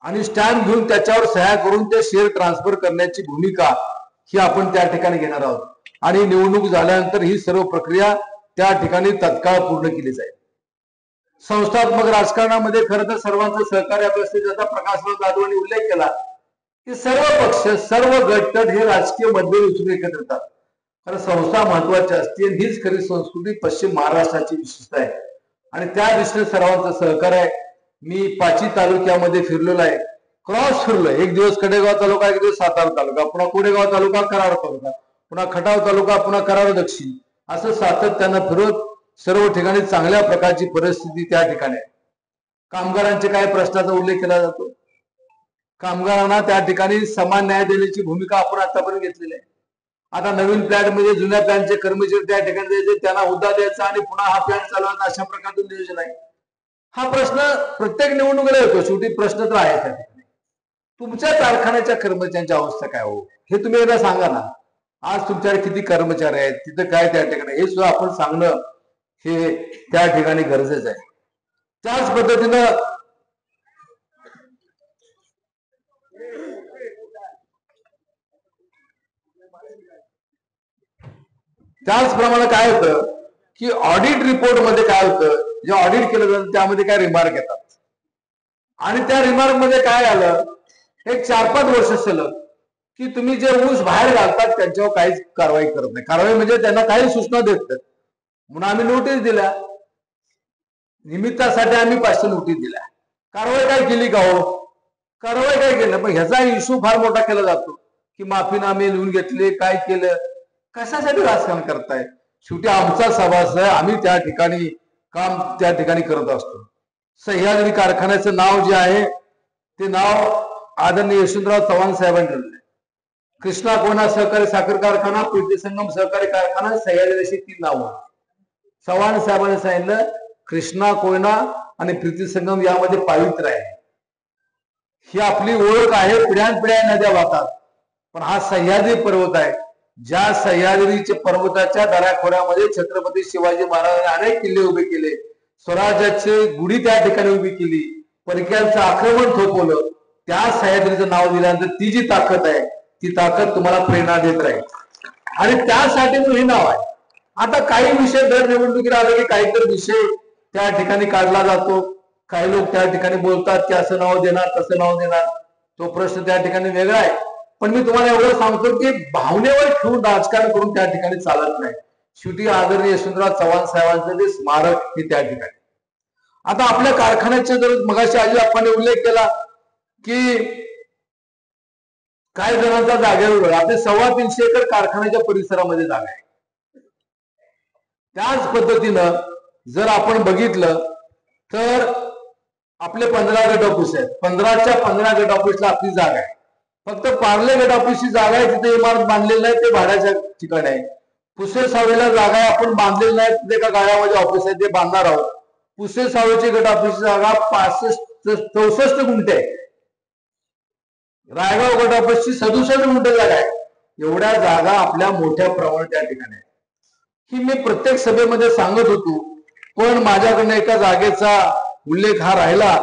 आणि स्टॅम्प घेऊन त्याच्यावर सह्या करून ते शेअर ट्रान्सफर करण्याची भूमिका ही आपण त्या ठिकाणी घेणार आहोत आणि निवडणूक झाल्यानंतर ही सर्व प्रक्रिया त्या ठिकाणी तत्काळ पूर्ण केली जाईल. संस्थात्मक राजकारणामध्ये खरं तर सर्वांचं सहकार्य असते. आता प्रकाशराव जाधवांनी उल्लेख केला की सर्व पक्ष, सर्व गटतट हे राजकीय मतभेद उचलून एकत्र येतात. कारण संस्था महत्वाची असते, हीच खरी संस्कृती पश्चिम महाराष्ट्राची विशेषता आहे आणि त्या दृष्टीने सर्वांचं सहकार्य आहे. मी 5 तालुक्यामध्ये फिरलेलो आहे, क्रॉस फिरलोय. एक दिवस कडेगाव तालुका, एक दिवस सातारा तालुका, पुन्हा कोडेगाव तालुका, कराड तालुका, पुन्हा खटाव तालुका, पुन्हा कराड दक्षिण, असं सातत्यानं फिरत सर्व ठिकाणी चांगल्या प्रकारची परिस्थिती त्या ठिकाणी आहे. कामगारांचे काय प्रश्नाचा उल्लेख केला जातो. कामगारांना त्या ठिकाणी समान न्याय देण्याची भूमिका आपण आतापर्यंत घेतलेली आहे. आता नवीन प्लॅन म्हणजे जुन्या प्लॅनचे कर्मचारी त्या ठिकाणी द्यायचे, त्यांना हुद्दा द्यायचा आणि पुन्हा हा प्लॅन चालवायचा, अशा प्रकारचं नियोजन आहे. हा प्रश्न प्रत्येक निवडणुकीला येतो. शेवटी प्रश्न तर आहे त्या ठिकाणी, तुमच्या कारखान्याच्या कर्मचाऱ्यांची अवस्था काय हो हे तुम्ही एकदा सांगा ना. आज तुमच्याकडे किती कर्मचारी आहेत, तिथं काय त्या ठिकाणी, हे सुद्धा आपण सांगणं हे त्या ठिकाणी गरजेचं आहे. त्याच पद्धतीनं त्याचप्रमाणे काय होतं की ऑडिट रिपोर्ट मध्ये काय होतं, जे ऑडिट केलं जातं त्यामध्ये काय रिमार्क येतात आणि त्या रिमार्क मध्ये काय आलं, एक 4-5 वर्ष सलग की तुम्ही जे ऊस बाहेर घालतात त्यांच्यावर काहीच कारवाई करत नाही. कारवाई म्हणजे त्यांना काही सूचना देत नाहीत. म्हणून आम्ही नोटीस दिल्या, निमित्तासाठी आम्ही 500 नोटीस दिल्या. कारवाई काय केली का हो? कारवाई काय केलं? पण ह्याचा इश्यू फार मोठा केला जातो की माफीनामे लिहून घेतले, काय केलं, कशासाठी राजकारण करताय? शेवटी आमचा सभासद आहे, आम्ही त्या ठिकाणी काम त्या ठिकाणी करत असतो. सह्याद्री कारखान्याचं नाव जे आहे ते नाव आदरणीय यशवंतराव चव्हाण साहेबांनी ठेवलं. कृष्णा कोयना सहकारी साखर कारखाना, प्रीती संगम सहकारी कारखाना, सह्याद्री अशी 3 नावं. चव्हाण साहेबांनी सांगितलं कृष्णा कोयना आणि प्रीती संगम यामध्ये पावित्र्य आहे, ही आपली ओळख आहे, पिढ्यानपिढ्या नद्या वाहतात. पण हा सह्याद्री पर्वत आहे, ज्या सह्याद्रीच्या पर्वताच्या दऱ्याखोऱ्यामध्ये छत्रपती शिवाजी महाराजांनी अनेक किल्ले उभे केले, स्वराज्याची गुढी त्या ठिकाणी उभी केली, परक्यांचं आक्रमण थोपवलं. त्या सह्याद्रीचं नाव दिल्यानंतर ती जी ताकद आहे ती ताकद तुम्हाला प्रेरणा देत राहील आणि त्यासाठी हे नाव आहे. आता काही विषय दर निवडणुकीला आले की काहीतरी विषय त्या ठिकाणी काढला जातो, काही लोक त्या ठिकाणी बोलतात की असं नाव देणार तसं नाव देणार, तो प्रश्न त्या ठिकाणी वेगळा आहे. पण मी तुम्हाला एवढं सांगतो की भावनेवर ठेवून राजकारण करून त्या ठिकाणी चालत नाही. शेवटी आदरणीय यशवंतराव चव्हाण साहेबांचं जे स्मारक हे त्या ठिकाणी. आता आपल्या कारखान्याचे जर मगाशी आजी आपण उल्लेख केला की काही जणांचा जागेवर आपले 325 एकर कारखान्याच्या परिसरामध्ये जागा आहे. त्याच पद्धतीनं जर आपण बघितलं तर आपले 15 गट ऑफिस आहेत. 15च्या 15 गट ऑफिसला आपली जागा आहे. फक्त पार्ले गट ऑफिसची जागा आहे, तिथे इमारत बांधलेली नाही, ते भाड्याच्या ठिकाणी आहे. पुसे सावळीला जागा आहे, आपण बांधलेली नाही, तिथे एका गाळ्यामध्ये ऑफिस आहे, ते बांधणार आहोत. पुसे सावळीची गट ऑफिसची जागा 64 गुंठे आहे. रायगाव गट ऑफिसची 67 गुंठे जागा आहे. एवढ्या जागा आपल्या मोठ्या प्रमाणात त्या ठिकाणी आहे. ही मी प्रत्येक सभेमध्ये सांगत होतो, पण माझ्याकडनं एका जागेचा उल्लेख हा राहिला,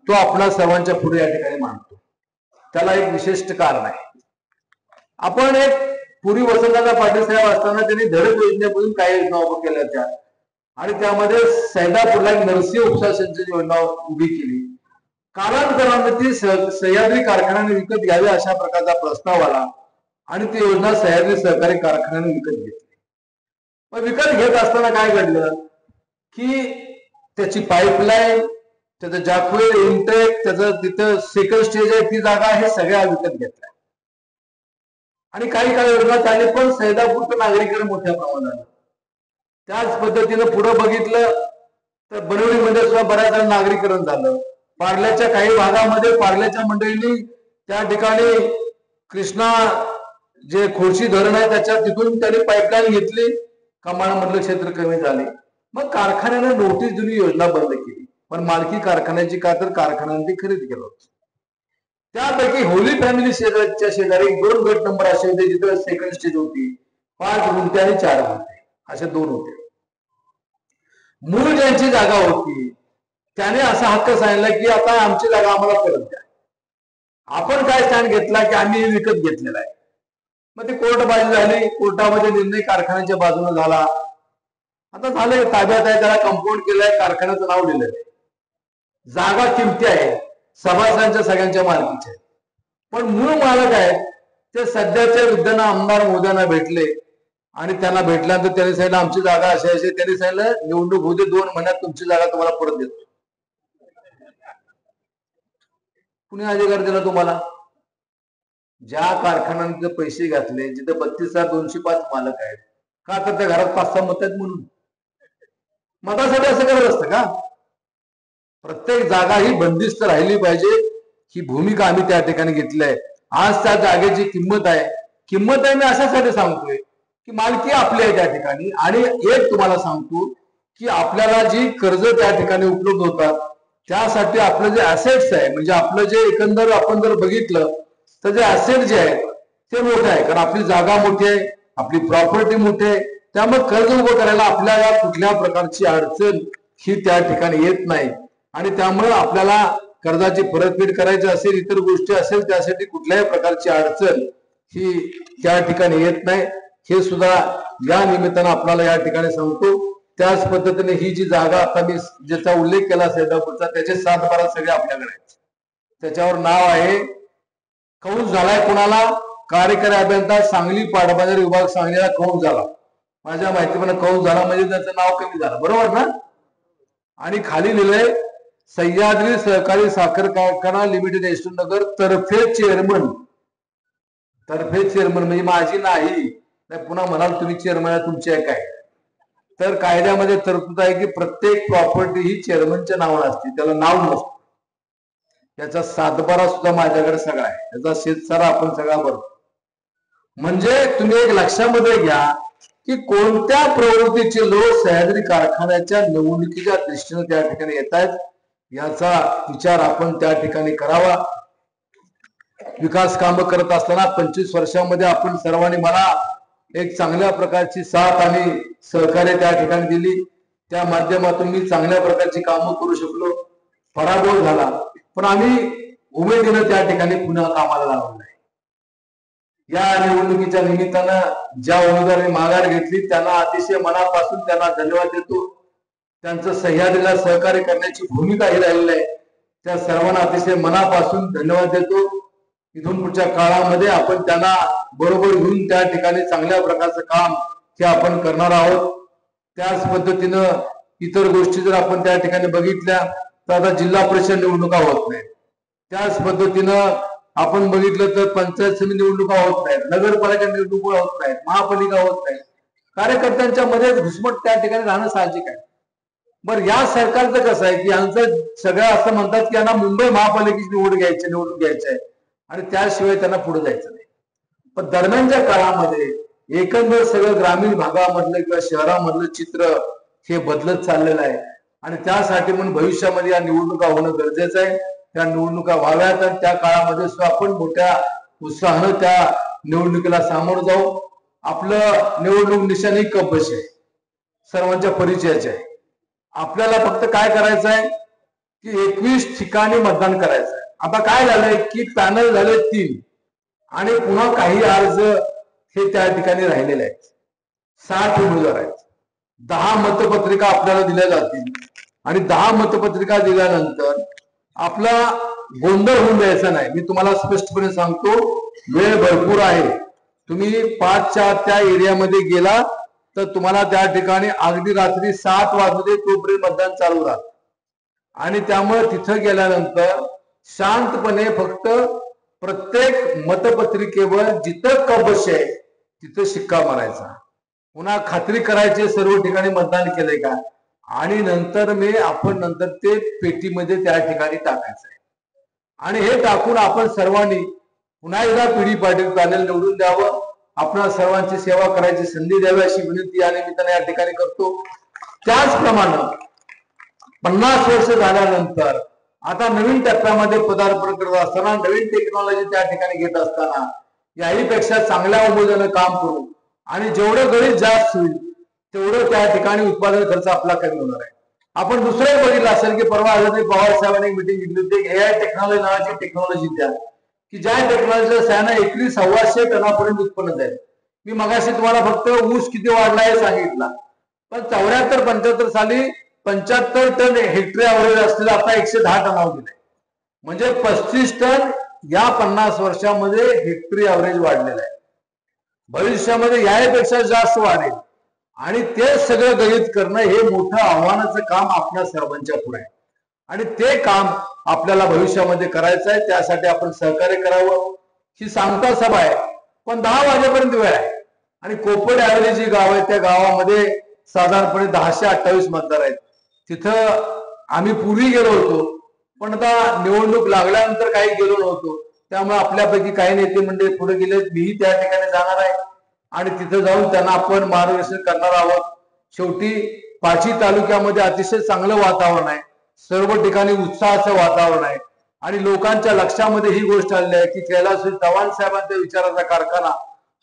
तो आपल्या सर्वांच्या पुढे या ठिकाणी मांडतो. त्याला एक विशिष्ट कारण आहे. आपण एक पूर्वी वसंतदादा पाटील साहेब असताना त्यांनी धडक योजनेपासून काही योजना उभ्या केल्या त्या आणि त्यामध्ये सैदापूरला नरसिंह उपसा सिंचन योजना उभी केली. कालांतराने ती सह्याद्री कारखान्याने विकत घ्यावी अशा प्रकारचा प्रस्ताव आला आणि ती योजना सह्याद्री सहकारी कारखान्याने विकत घेतली. पण विकत घेत असताना काय घडलं की त्याची पाईपलाईन, त्याचं जाकवेल इंटेक, त्याचं तिथं सेकंड स्टेज आहे ती जागा हे सगळ्या विकत घेतल्या आणि काही योजना चालली, पण सैदापूरचं नागरीकरण मोठ्या प्रमाणात झालं. त्याच पद्धतीनं पुढे बघितलं तर बनवलीमध्ये सुद्धा बऱ्याच नागरीकरण झालं. पार्ल्याच्या काही भागामध्ये पार्ल्याच्या मंडळींनी त्या ठिकाणी कृष्णा जे खोडशी धरण आहे त्याच्या तिथून त्यांनी पाईपलाईन घेतली, कमांडमधलं क्षेत्र कमी झाले. मग कारखान्याने नोटीस दिली, योजना बंद केली. पण मालकी कारखान्याची का तर कारखान्याने खरेदी केलं होतं. त्यापैकी होली फॅमिली शेजारच्या शेजारी 2 गट नंबर असे होते जिथे सेकंड स्टेज होती, 5 गुंठे आणि 4 गुंठे असे 2 होते. मूळ ज्यांची जागा होती त्याने असा हक्क सांगितला की आता आमची जागा आम्हाला परत द्या. आपण काय स्टँड घेतला की आम्ही विकत घेतलेला आहे. मग ती कोर्टबाजी झाली, कोर्टामध्ये निर्णय कारखान्याच्या बाजूने झाला. आता झालंय, ताब्यात आहे, त्याला कंपाऊंड केलंय, कारखान्याचं नाव लिहिलंय, जागा किमती आहे, सभासदांच्या सगळ्यांच्या मालकीचे. पण मूळ मालक आहेत ते सध्याच्या विद्यमान आमदार मोद्यांना भेटले आणि त्यांना भेटल्यानंतर त्यांनी सांगितलं आमची जागा अशी अशी. त्यांनी सांगितलं निवडणूक होऊ दे, 2 महिन्यात तुमची जागा तुम्हाला परत देतो. कुणी अधिकार दिला तुम्हाला? ज्या कारखान्याने पैसे घातले, जिथे 32,205 मालक आहेत, का तर त्या घरात 5-6 मत आहेत म्हणून मतासाठी असं करत असतं का? प्रत्येक जागा ही बंदिस्त राहिली पाहिजे ही भूमिका आम्ही त्या ठिकाणी घेतली आहे. आज त्या जागेची किंमत आहे मी अशासाठी सांगतोय की मालकी आपली आहे त्या ठिकाणी. आणि एक तुम्हाला सांगतो की आपल्याला जी कर्ज त्या ठिकाणी उपलब्ध होतात त्यासाठी आपलं जे ऍसेट्स आहे, म्हणजे आपलं जे एकंदर आपण जर बघितलं तर जे ऍसेट जे आहे ते मोठे आहे, कारण आपली जागा मोठी आहे, आपली प्रॉपर्टी मोठी आहे. त्यामुळे कर्ज उभं करायला आपल्याला कुठल्या प्रकारची अडचण ही त्या ठिकाणी येत नाही आणि त्यामुळे आपल्याला कर्जाची परतफेड करायची असेल, इतर गोष्टी असेल, त्यासाठी कुठल्याही प्रकारची अडचण ही त्या ठिकाणी येत नाही. हे सुद्धा या निमित्तानं आपल्याला या ठिकाणी सांगतो. त्याच पद्धतीने ही जी जागा आता मी ज्याचा उल्लेख केला सैदापूरचा, त्याचे 7-12 सगळे आपल्याकडे आहेत. त्याच्यावर नाव आहे, कौंस झालाय कुणाला, कार्यकारी अभियंता सांगली पाटबंधारे विभाग सांगलीला कौंस झाला. माझ्या माहितीप्रमाणे कौंस झाला म्हणजे त्याचं नाव कमी झालं, बरोबर ना. आणि खाली लिहिलंय, सह्याद्री सहकारी साखर कारखाना लिमिटेड यशवंतनगर तर्फे चेअरमन. तर्फे चेअरमन म्हणजे माझी नाही, पुन्हा म्हणाल तुम्ही चेअरमन तुमची आहे काय. तर कायद्यामध्ये तरतूद आहे की प्रत्येक प्रॉपर्टी ही चेअरमनच्या नावावर असते, त्याला नाव नसतं. त्याचा 7-12 सुद्धा माझ्याकडे सगळा आहे, त्याचा शेतसारा आपण सगळा भरतो. म्हणजे तुम्ही एक लक्षामध्ये घ्या की कोणत्या प्रवृत्तीचे लोक सह्याद्री कारखान्याच्या निवडणुकीच्या दृष्टीने त्या ठिकाणी येत आहेत, याचा विचार आपण त्या ठिकाणी करावा. विकास कामं करत असताना 25 वर्षामध्ये आपण सर्वांनी मला एक चांगल्या प्रकारची साथ आणि सहकार्य त्या ठिकाणी दिली. त्या माध्यमातून मी चांगल्या प्रकारची कामं करू शकलो. पराभव झाला, पण आम्ही उमेदीनं त्या ठिकाणी पुन्हा कामाला लागलो नाही. या निवडणुकीच्या निमित्तानं ज्या उमेदवारांनी माघार घेतली त्यांना अतिशय मनापासून त्यांना धन्यवाद देतो. त्यांचं सह्याद्रीला सहकार्य करण्याची भूमिका ही राहिलेली आहे, त्या सर्वांना अतिशय मनापासून धन्यवाद देतो. इथून पुढच्या काळामध्ये आपण त्यांना बरोबर घेऊन त्या ठिकाणी चांगल्या प्रकारचं काम हे आपण करणार आहोत. त्याच पद्धतीनं इतर गोष्टी जर आपण त्या ठिकाणी बघितल्या तर आता जिल्हा परिषद निवडणुका होत नाहीत, त्याच पद्धतीनं आपण बघितलं तर पंचायत समिती निवडणुका होत नाहीत, नगरपालिका निवडणुका होत नाहीत, महापालिका होत नाहीत. कार्यकर्त्यांच्या मध्ये घुसमट त्या ठिकाणी राहणं साहजिक आहे. बरं, या सरकारचं कसं आहे की यांचं सगळं असं म्हणतात की यांना मुंबई महापालिकेची निवडणूक घ्यायची आहे आणि त्याशिवाय त्यांना पुढे जायचं नाही. पण दरम्यानच्या काळामध्ये एकंदर सगळं ग्रामीण भागामधलं किंवा शहरामधलं चित्र हे बदलत चाललेलं आहे आणि त्यासाठी म्हणून भविष्यामध्ये या निवडणुका होणं गरजेचं आहे. त्या निवडणुका व्हाव्यात आणि त्या काळामध्ये सुद्धा आपण मोठ्या उत्साहानं त्या निवडणुकीला सामोरं जाऊ. आपलं निवडणूक निशाणी कपबशी आहे, सर्वांच्या परिचयाचे आहे. आपल्याला फक्त काय करायचं आहे की 21 ठिकाणी मतदान करायचं आहे. आता काय झालंय की पॅनल झाले 3 आणि पुन्हा काही अर्ज हे त्या ठिकाणी राहिलेले आहेत. 60 उमेदवार आहेत. 10 मतपत्रिका आपल्याला दिल्या जातील आणि 10 मतपत्रिका दिल्यानंतर आपला गोंधळ होऊन द्यायचा नाही. मी तुम्हाला स्पष्टपणे सांगतो, वेळ भरपूर आहे. तुम्ही 5च्या त्या एरियामध्ये गेला तर तुम्हाला त्या ठिकाणी अगदी रात्री 7 वाजले तोपर्यंत मतदान चालू राहत आणि त्यामुळे तिथं गेल्यानंतर शांतपणे फक्त प्रत्येक मतपत्रिकेवर जिथं कबशी आहे तिथं शिक्का मारायचा, पुन्हा खात्री करायची सर्व ठिकाणी मतदान केलंय का आणि नंतर आपण ते पेटीमध्ये त्या ठिकाणी टाकायचं आहे. आणि हे टाकून आपण सर्वांनी पुन्हा एकदा पिढी पाटील पॅनल निवडून द्यावं, आपल्या सर्वांची सेवा करायची संधी द्यावी अशी विनंती या निमित्ताने या ठिकाणी करतो. त्याचप्रमाणे 50 वर्ष झाल्यानंतर आता नवीन टप्प्यामध्ये पदार्पण करत असताना, नवीन टेक्नॉलॉजी त्या ठिकाणी घेत असताना याहीपेक्षा चांगल्या उमेदीने काम करू आणि जेवढं गणित जास्त होईल तेवढं त्या ठिकाणी उत्पादन खर्च आपला कमी होणार आहे. आपण दुसरंही बघितलं असेल की परवा आझादी पवार साहेबांनी मीटिंग घेतली होती, AI टेक्नॉलॉजी नावाची टेक्नॉलॉजी द्या की ज्या टेक्नॉलॉजीचा सहाय्याने 21,200 टनापर्यंत उत्पन्न जाईल. मी मगाशी तुम्हाला फक्त ऊस किती वाढला हे सांगितला, पण 74-75 साली 75 टन हेक्टरी ॲव्हरेज असलेला आता 110 टनावर गेलाय. म्हणजे 35 टन या 50 वर्षामध्ये हेक्टरी ॲव्हरेज वाढलेलं आहे. भविष्यामध्ये यापेक्षा जास्त वाढेल आणि ते सगळं गणित करणं हे मोठं आव्हानाचं काम आपल्या सर्वांच्या पुढे आहे आणि ते काम आपल्याला भविष्यामध्ये करायचं आहे. त्यासाठी आपण सहकार्य करावं. ही सांगता सभा आहे पण 10 वाजेपर्यंत वेळ आहे आणि कोपड ॲव्हरेज जी गाव आहे त्या गावामध्ये साधारणपणे 1028 मतदार आहेत. तिथं आम्ही पूर्वी गेलो होतो पण आता निवडणूक लागल्यानंतर काही गेलो नव्हतो, त्यामुळे आपल्यापैकी काही नेते मंडळी पुढे गेले. मीही त्या ठिकाणी जाणार आहे आणि तिथे जाऊन त्यांना आपण मार्गदर्शन करणार आहोत. शेवटी पाची तालुक्यामध्ये अतिशय चांगलं वातावरण आहे, सर्व ठिकाणी उत्साहाचं वातावरण आहे आणि लोकांच्या लक्षामध्ये ही गोष्ट आलेली आहे की कैलास चव्हाण साहेबांच्या विचाराचा कारखाना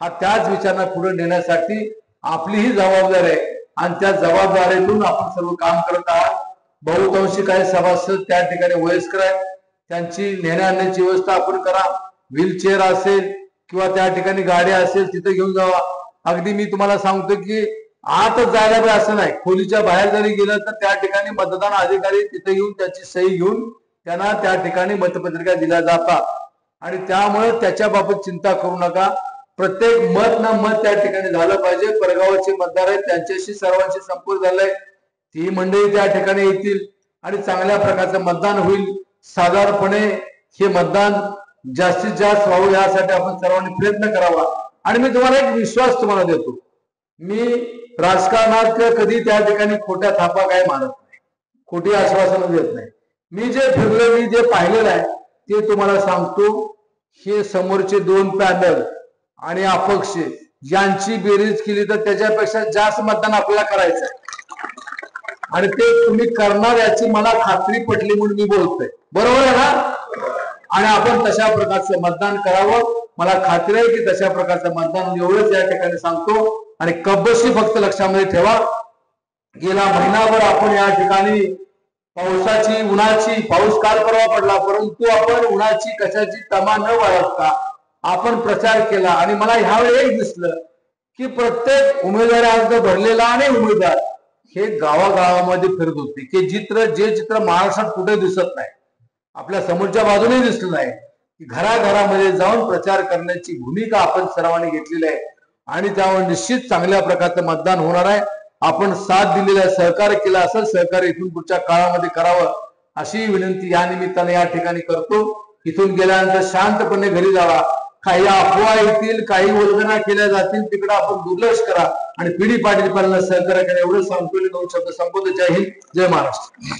हा त्याच विचारांना पुढे नेण्यासाठी आपली ही जबाबदारी आहे आणि त्या जबाबदारीतून आपण सर्व काम करत आहात. बहुतांशी काही सभासद त्या ठिकाणी वयस्कर आहेत, त्यांची नेण्या आणण्याची व्यवस्था आपण करा. व्हीलचेअर असेल किंवा त्या ठिकाणी गाड्या असेल तिथे घेऊन जावा. अगदी मी तुम्हाला सांगतो की आतच जायला पाहिजे असं नाही, खोलीच्या बाहेर जरी गेलं तर त्या ठिकाणी मतदान अधिकारी तिथे येऊन त्याची सही घेऊन त्यांना त्या ठिकाणी मतपत्रिका दिल्या जातात आणि त्यामुळे त्याच्या बाबत चिंता करू नका. प्रत्येक मत ना मत त्या ठिकाणी झालं पाहिजे. परगावाचे मतदार आहेत त्यांच्याशी सर्वांशी संपर्क झालाय, ती मंडळी त्या ठिकाणी येतील आणि चांगल्या प्रकारचं मतदान होईल. साधारणपणे हे मतदान जास्तीत जास्त व्हावं यासाठी आपण सर्वांनी प्रयत्न करावा. आणि मी तुम्हाला एक विश्वास तुम्हाला देतो, मी राजकारणात कधी त्या ठिकाणी खोट्या थापा काय मारत नाही, खोटी आश्वासनं देत नाही. मी जे फिरलो, मी जे पाहिलेलं आहे ते तुम्हाला सांगतो. हे समोरचे 2 पॅनल आणि अपक्ष यांची बेरीज केली तर त्याच्यापेक्षा जास्त मतदान आपल्याला करायचं आहे आणि ते तुम्ही करणार याची मला खात्री पटली म्हणून मी बोलतोय. बरोबर आहे ना? आणि आपण तशा प्रकारचं मतदान करावं. मला खात्री आहे की तशा प्रकारचं मतदान एवढंच या ठिकाणी सांगतो. आणि कब्बशी फक्त लक्षामध्ये ठेवा, गेला महिनाभर आपण या ठिकाणी पावसाची उन्हाची, पाऊस काल परवा पडला परंतु आपण उन्हाची कशाची तमा न बाळगता आपण प्रचार केला. आणि मला ह्यावेळी एक दिसलं की प्रत्येक उमेदवार आज भरलेला आणि उमेदवार हे गावागावामध्ये फिरत होते की जे चित्र महाराष्ट्रात कुठे दिसत नाही, आपल्या समोरच्या बाजूने दिसलं नाही, की घराघरामध्ये जाऊन प्रचार करण्याची भूमिका आपण सर्वांनी घेतलेली आहे आणि त्यावर निश्चित चांगल्या प्रकारचं मतदान होणार आहे. आपण साथ दिलेला आहे, सहकार्य केलं असेल, सहकार्य इथून पुढच्या काळामध्ये करावं अशी विनंती या निमित्ताने या ठिकाणी करतो. इथून गेल्यानंतर शांतपणे घरी जावा. काही अफवा येतील, काही वल्गना केल्या जातील, तिकडे आपण दुर्लक्ष करा आणि पिढी पाटील पालना सहकार्य करा. एवढं सांगतो, 2 शब्द संपवतो. जय हिंद, जय महाराष्ट्र.